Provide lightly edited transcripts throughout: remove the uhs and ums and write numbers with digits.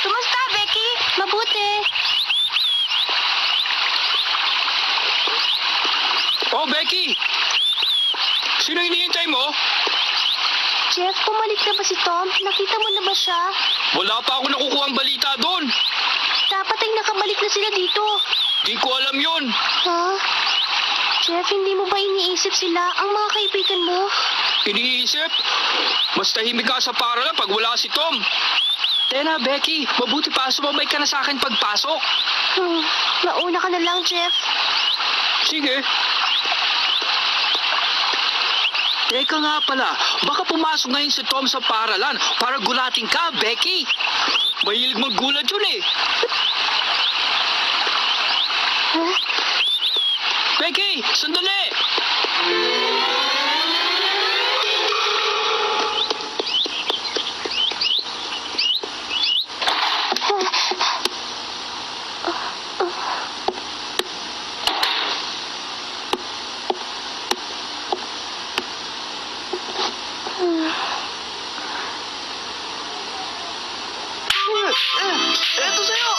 Kumusta, Becky? Mabuti. Oh, Becky! Sino hinihintay mo? Jeff, bumalik na ba si Tom? Nakita mo na ba siya? Wala pa ako nakukuha ang balita doon. Dapat ay nakabalik na sila dito. Di ko alam yun. Ha? Jeff, hindi mo ba iniisip sila ang mga kaibigan mo? Iniisip? Mas tahimik ka sa paralan pag wala si Tom. Tena, Becky, mabuti pa sumabay ka na sa akin pagpasok. Mauna ka na lang, Jeff. Sige. Teka nga pala, baka pumasok ngayon si Tom sa paralan para gulatin ka, Becky. Mahilig maggulat yun eh. Huh? Becky, sandali! Eto sa'yo!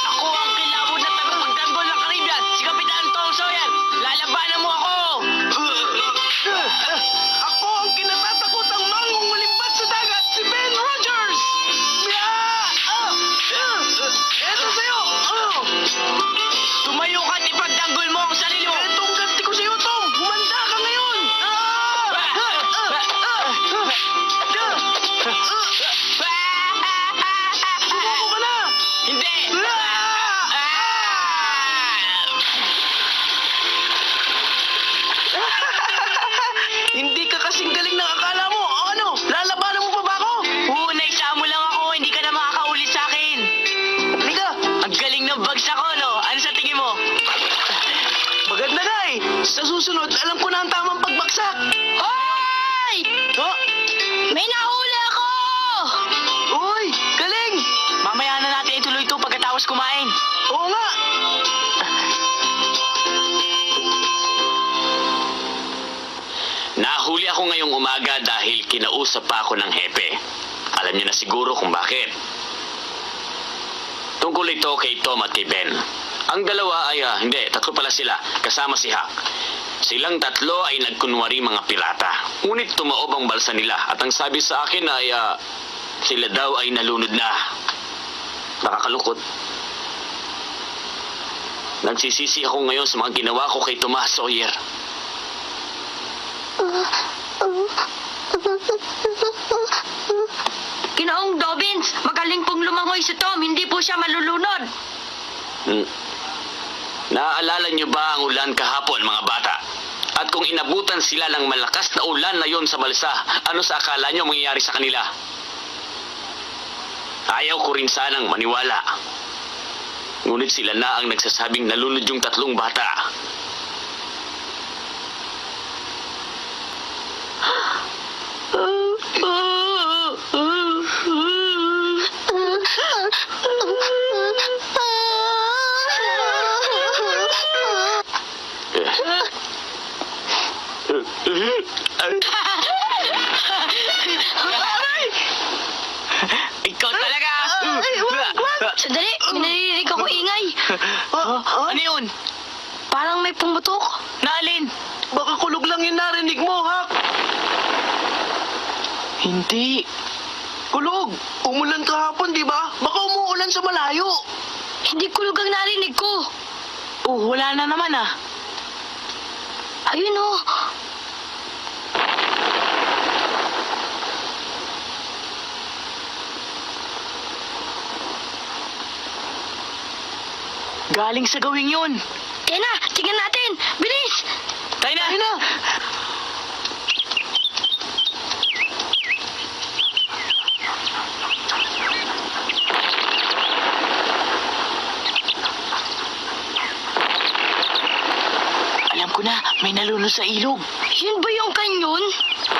Ako ang kilabot na tagapagtanggol ng Caribbean, si Kapitan Tom Sawyer. Lalabanan mo ako! Ako ang kinatatakutang mangong malimbat sa dagat, si Ben Rogers! Eto sa'yo! Tumayo ka at ipagtanggol mo ang sarili mo! Etong ganti ko sa'yo, Tom! Humanda ka ngayon! Sumako ka na! Hindi! Hindi ka kasing galing ng akala mo! Ano? Lalabanan mo pa ba ako? Naisa mo lang ako, hindi ka na makakaulit sa akin! Halika! Ang galing ng bagsak ko, no? Ano sa tingin mo? Maganda na eh! Sa susunod, alam ko na ang tamang pagbaksak! Hoy! Oh! May nahuli ako! Uy! Galing! Mamaya na natin ituloy ito pagkatapos kumain. Oo nga! Nahuli ako ngayong umaga dahil kinausap pa ako ng hepe. Alam niyo na siguro kung bakit. Tungkol ito kay Tom at kay Ben. Ang dalawa ay, tatlo pala sila, kasama si Huck. Silang tatlo ay nagkunwari mga pirata. Ngunit tumaob ang balsa nila at ang sabi sa akin ay sila daw ay nalunod na. Nakakalungkot. Nagsisisi ako ngayon sa mga ginawa ko kay Tomas Sawyer. Ginoong Dobbins, magaling pong lumangoy si Tom, hindi po siya malulunod. Naaalala niyo ba ang ulan kahapon, mga bata? At kung inabutan sila ng malakas na ulan na yon sa balsa, ano sa akala niyo mangyayari sa kanila? Ayaw ko rin sanang maniwala. Ngunit sila na ang nagsasabing nalunod yung tatlong bata. Ikaw talaga! Sandali, may naririnig ako ingay. Ano yun? Parang may pumutok. Naalin? Baka kulog lang yung narinig mo, Huck! Hindi. Kulog! Umulan kahapon, di ba? Baka umuulan sa malayo. Hindi kulog ang narinig ko. Wala na naman ah. Ayun oh. Galing sa gawing yun. Tena, tingnan natin. Bilis! Tayo na! Ayun na! Alam ko na, may nalunod sa ilog. Yun ba yung kanyon?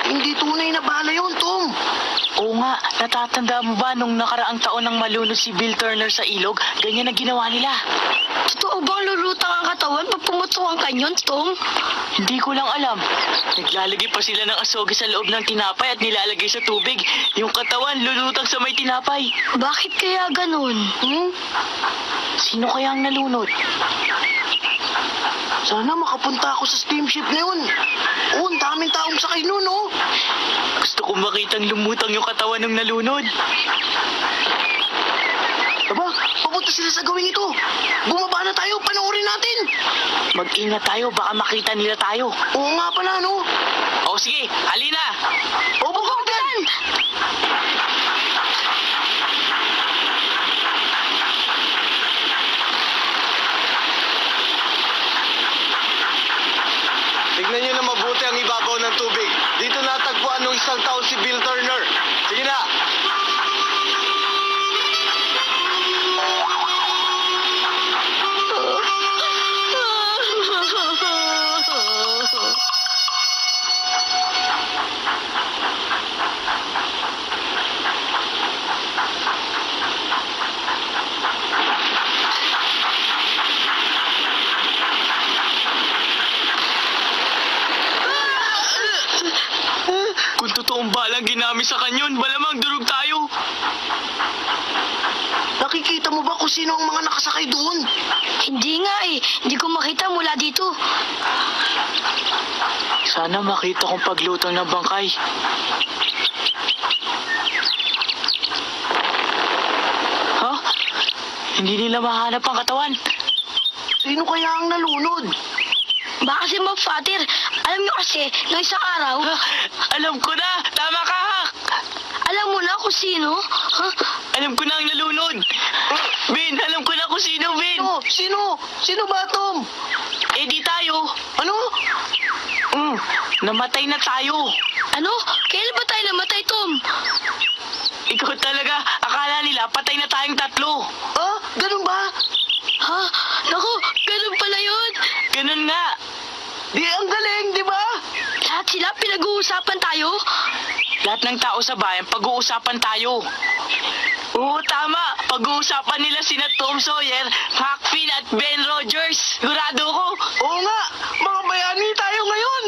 Hindi tunay na bala yun, Tom. Oo nga, natatanda mo ba nung nakaraang taon nang malunod si Bill Turner sa ilog? Ganyan ang ginawa nila. Totoo bang lulutang ang katawan pag pumutok ang kanyon, Tom? Hindi ko lang alam. Naglalagay pa sila ng asogi sa loob ng tinapay at nilalagay sa tubig. Yung katawan lulutang sa may tinapay. Bakit kaya ganun? Sino kaya ang nalunod? Sana makapunta ako sa steamship na yun. Oo, ang daming taong sakay nun, oh. Gusto kong makitang lumutang yung katawan ng nalunod. Aba, papunta sila sa gawing ito. Bumaba na tayo, panoorin natin. Mag-ingat tayo, baka makita nila tayo. Oo nga pala, no? O sige, halina! O, bubukan! Tignan nyo na mabuti ang ibabaw ng tubig. Dito natagpuan ng isang tao si Bill Turner. Sige na. Kung totoong balang ginamit sa kanyon, malamang durog tayo. Nakikita mo ba kung sino ang mga nakasakay doon? Hindi nga eh. Hindi ko makita mula dito. Sana makita kong paglutang ng bangkay. Ha? Hindi nila mahanap ang katawan. Sino kaya ang nalunod? Baka si Ma'am Father. Alam niyo kasi, noong isang araw, Alam ko na! Tama ka, Hak! alam mo na kung sino? Ha? Alam ko na ang nalunod! Ben, alam ko na kung sino, Ben! Sino? Sino ba, Tom? Eh di tayo! Ano? Namatay na tayo! Ano? Kailan ba tayo namatay, Tom? Ikaw talaga, akala nila patay na tayong tatlo! Ah, ganun ba? Ha? Naku, ganun pala yun. Ganun nga! Di, ang galing, di ba? Lahat sila pinag-uusapan tayo? Lahat ng tao sa bayan, pag-uusapan tayo. Oo, tama. Pag-uusapan nila sina Tom Sawyer, Huck Finn at Ben Rogers. Sigurado ko. Oo nga, mga bayani tayo ngayon.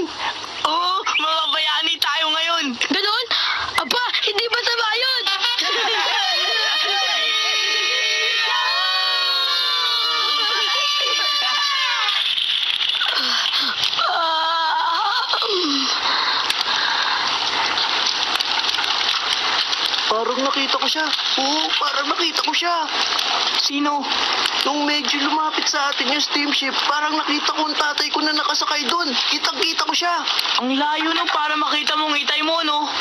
Oo, mga bayani tayo ngayon. Ganun? Aba, hindi ba tama yun? Parang nakita ko siya. Oo, parang nakita ko siya. Sino? Nung medyo lumapit sa atin yung steamship, parang nakita ko ang tatay ko na nakasakay doon. Kitang-kita ko siya. Ang layo no para makita mong itay mo, no?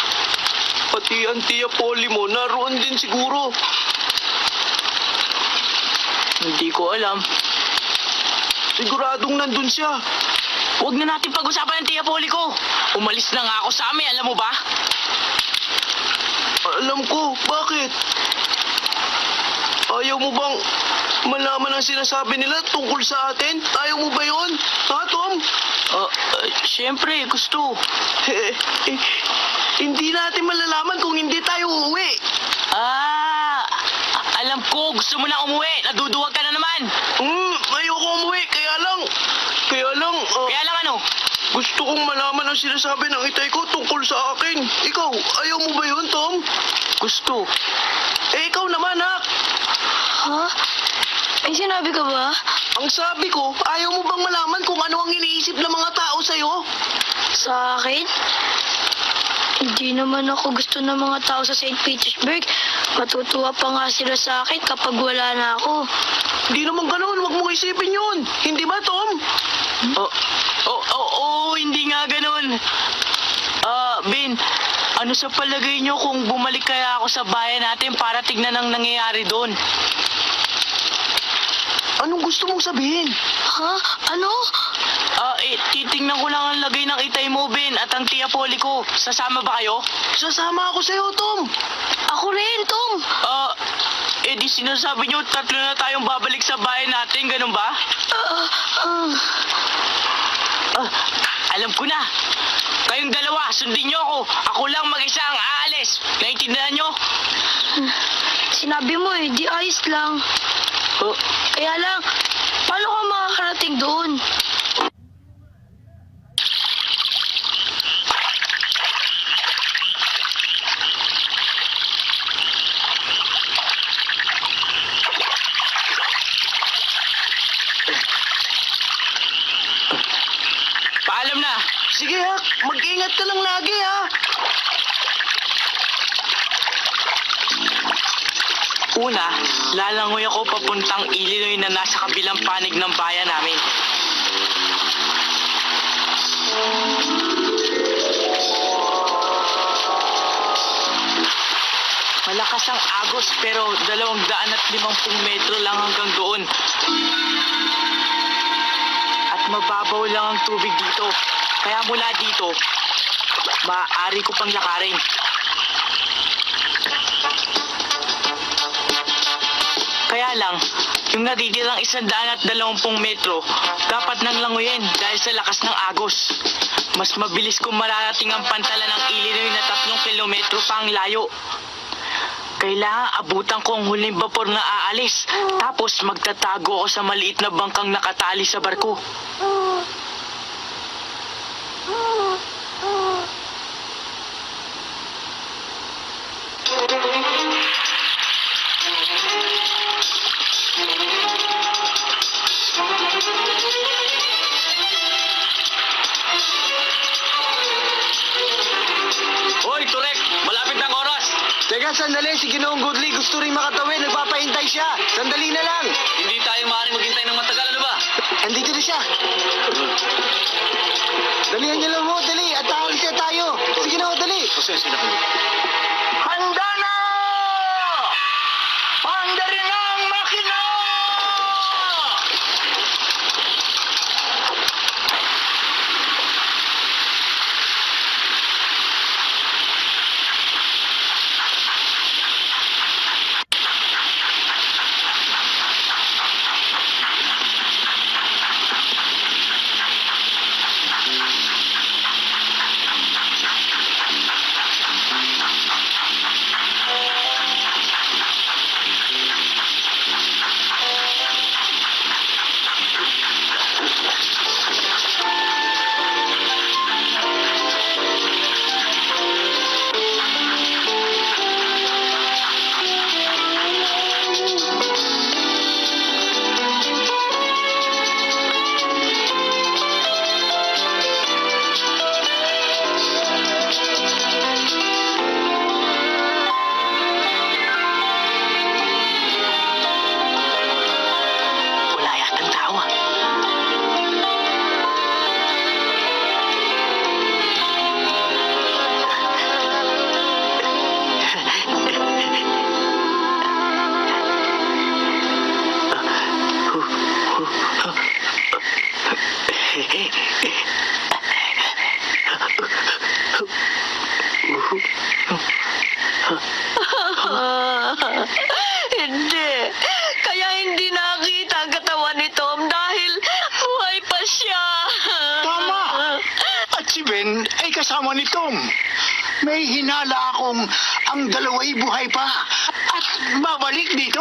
Pati ang tiya Polly mo, naroon din siguro. Hindi ko alam. Siguradong nandun siya. Huwag na natin pag-usapan ng tiya Polly ko. Umalis na nga ako sa amin, alam mo ba? Alam ko, bakit? Ayaw mo bang malaman ang sinasabi nila tungkol sa atin? Ayaw mo ba yun? Ha, Tom? Siyempre, gusto. Hindi natin malalaman kung hindi tayo uuwi. Alam ko, gusto mo na umuwi. Naduduwag ka na naman. Ayoko umuwi, kaya lang, Kaya lang ano? gusto kong malaman ang sinasabi ng itay ko tungkol sa akin. Ikaw, ayaw mo ba yun, Tom? Gusto. Ikaw naman, ha? Ha? May sinabi ka ba? Ang sabi ko, ayaw mo bang malaman kung ano ang iniisip ng mga tao sa'yo? Sa akin? Hindi naman ako gusto ng mga tao sa St. Petersburg. Matutuwa pa nga sila sa akin kapag wala na ako. Hindi naman ganun, huwag mong isipin yun. Hindi ba, Tom? Hindi nga ganun. Ben, ano sa palagay nyo kung bumalik kaya ako sa bayan natin para tignan ang nangyayari doon? Anong gusto mong sabihin? Ha? Ano? Titingnan ko lang ang lagay ng itay mo, Ben, at ang tiya Polly ko. Sasama ba kayo? Sasama ako sa'yo, Tom. Ako rin, Tom. Di sinasabi nyo, tatlo na tayong babalik sa bayan natin, ganun ba? Alam ko na. Kayong dalawa, sundin niyo ako. Ako lang mag-isa ang aalis. Naintindihan niyo? Sinabi mo eh, di ayos lang. Oh, Kaya lang, paano ka makakarating doon? paalam na. Sige, Hak. Mag-ingat ka lang lagi, ha? Una, lalangoy ako papuntang Illinois na nasa kabilang panig ng bayan namin. Malakas ang agos pero 250 metro lang hanggang doon. At mababaw lang ang tubig dito. Kaya mula dito, maaari ko pang lakarin. Kaya lang, yung natitirang 120 metro, dapat nang languyin dahil sa lakas ng agos. Mas mabilis kung mararating ang pantalan ng Illinois na 3 kilometro pa ang layo. Kailangan abutan ko ang huling vapor na aalis, tapos magtatago ako sa maliit na bangkang nakatali sa barko. Hoy, Turek! Malapit ng oras! Teka, sandali. Si Ginoong Goodley gusto rin makatawid. Nagpapahintay siya. Sandali na lang. Hindi tayo maaaring maghintay ng matagal, ano ba? Andito na siya. Dalihan niyo lang mo, dali. At aalis na tayo. Sige na, dali. Handa na! Handa rin ang makina! Wala yatang tao ah. Hindi. Kaya hindi nakita ang katawan ni Tom dahil buhay pa siya. Tama. At si Ben ay kasama ni Tom. May hinala akong ang dalawa'y buhay pa at babalik dito.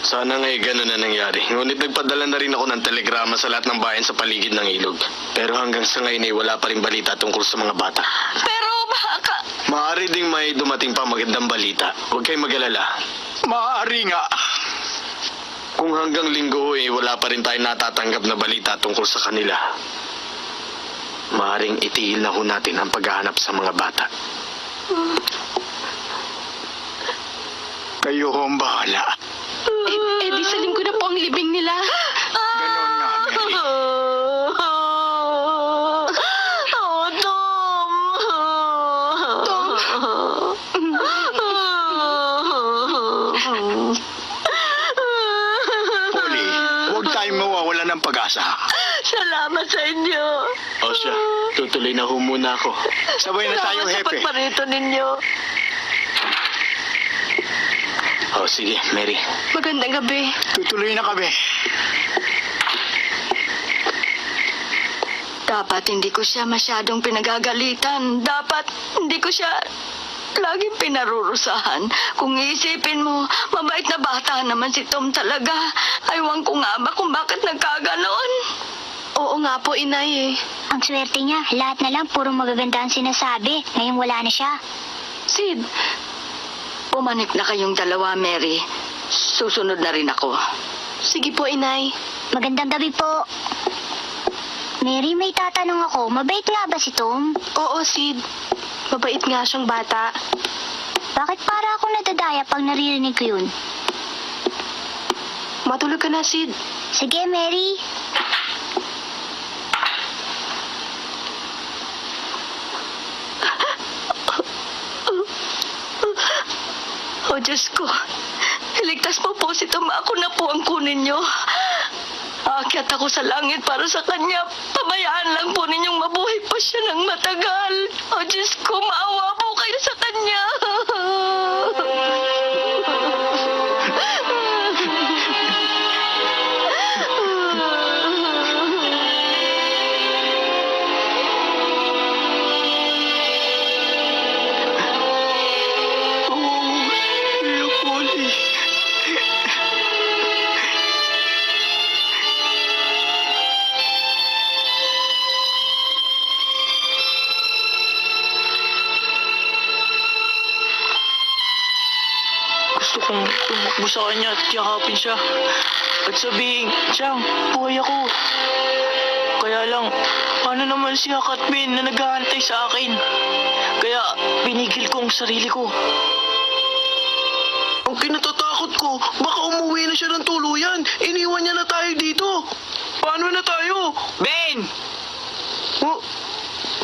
Sana nga'y ganun na nangyari. Ngunit nagpadala na rin ako ng telegrama sa lahat ng bayan sa paligid ng ilog. Pero hanggang sa ngayon ay wala pa rin balita tungkol sa mga bata. Pero baka... Maaari ding may dumating pa magandang balita. Huwag kayong mag-alala. Maaari nga. Kung hanggang linggo ay wala pa rin tayo natatanggap na balita tungkol sa kanila, maaaring itiil na ho natin ang paghahanap sa mga bata. Kayo ho ang bahala. di sa linggo na po ang libing nila. Ganon nga, Mary. Oh, Tom. Polly, huwag tayong mawawala ng pag-asa. Salamat sa inyo. O siya, tutuloy na ho muna ako. Sabay na tayo, Salamat sa Hepe. pagparito ninyo. O sige, Mary. Magandang gabi. Tutuloy na kami. Dapat hindi ko siya masyadong pinagagalitan. Dapat hindi ko siya laging pinarurusahan. Kung iisipin mo, mabait na bata naman si Tom talaga. Aywan ko nga ba kung bakit nagkaganoon? Oo nga po, inay eh. Ang swerte niya, lahat na lang puro magaganda ang sinasabi. Ngayon wala na siya. Sid, pumanik na kayong dalawa, Mary. Susunod na rin ako. Sige po, inay. Magandang gabi po. Mary, may tatanong ako. Mabait nga ba si Tom? Oo, Sid. Mabait nga siyang bata. Bakit para ako nadadaya pag naririnig ko yun? Matulog ka na, Sid. Sige, Mary. Oh, Diyos ko. Iligtas mo po si Tom. Ako na po ang kunin niyo. Aakyat ako sa langit para sa kanya. Pabayaan lang po ninyong mabuhay pa siya ng matagal. Oh, Diyos ko, maawa po kayo sa kanya. Leopoldi. Gusto kong tumakbo sa kanya at yakapin siya. At sabihin, Siyang, buhay ako. Kaya lang, paano naman si Hak at Ben na naghahantay sa akin? Kaya pinigil ko ang sarili ko. Ang kinatatakot ko, baka umuwi na siya ng tuluyan. Iniwan niya na tayo dito. Paano na tayo? Ben! Oh,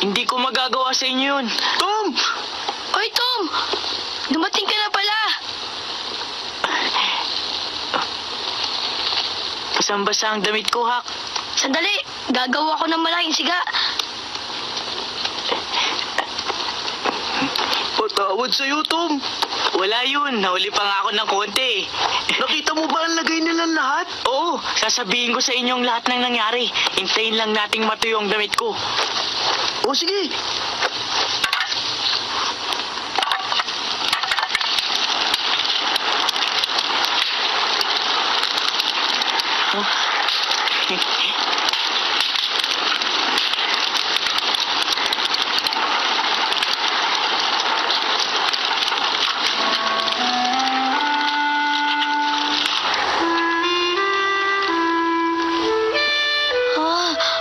Hindi ko magagawa sa inyo yun. Tom! Hoy, Tom! Dumating ka na pala. Basang-basa ang damit ko, Hak. Sandali, gagawa ko ng malaking siga. Patawad sa'yo, Tom. Wala yun, nahuli pa nga ako ng konti. Nakita mo ba ang lagay nilang lahat? Oo, sasabihin ko sa inyong lahat ng nangyari. Hintayin lang nating matuyo ang damit ko. O sige.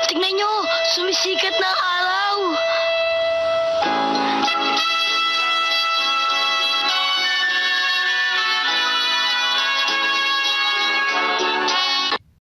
Tingnan nyo, sumisikat na ang araw.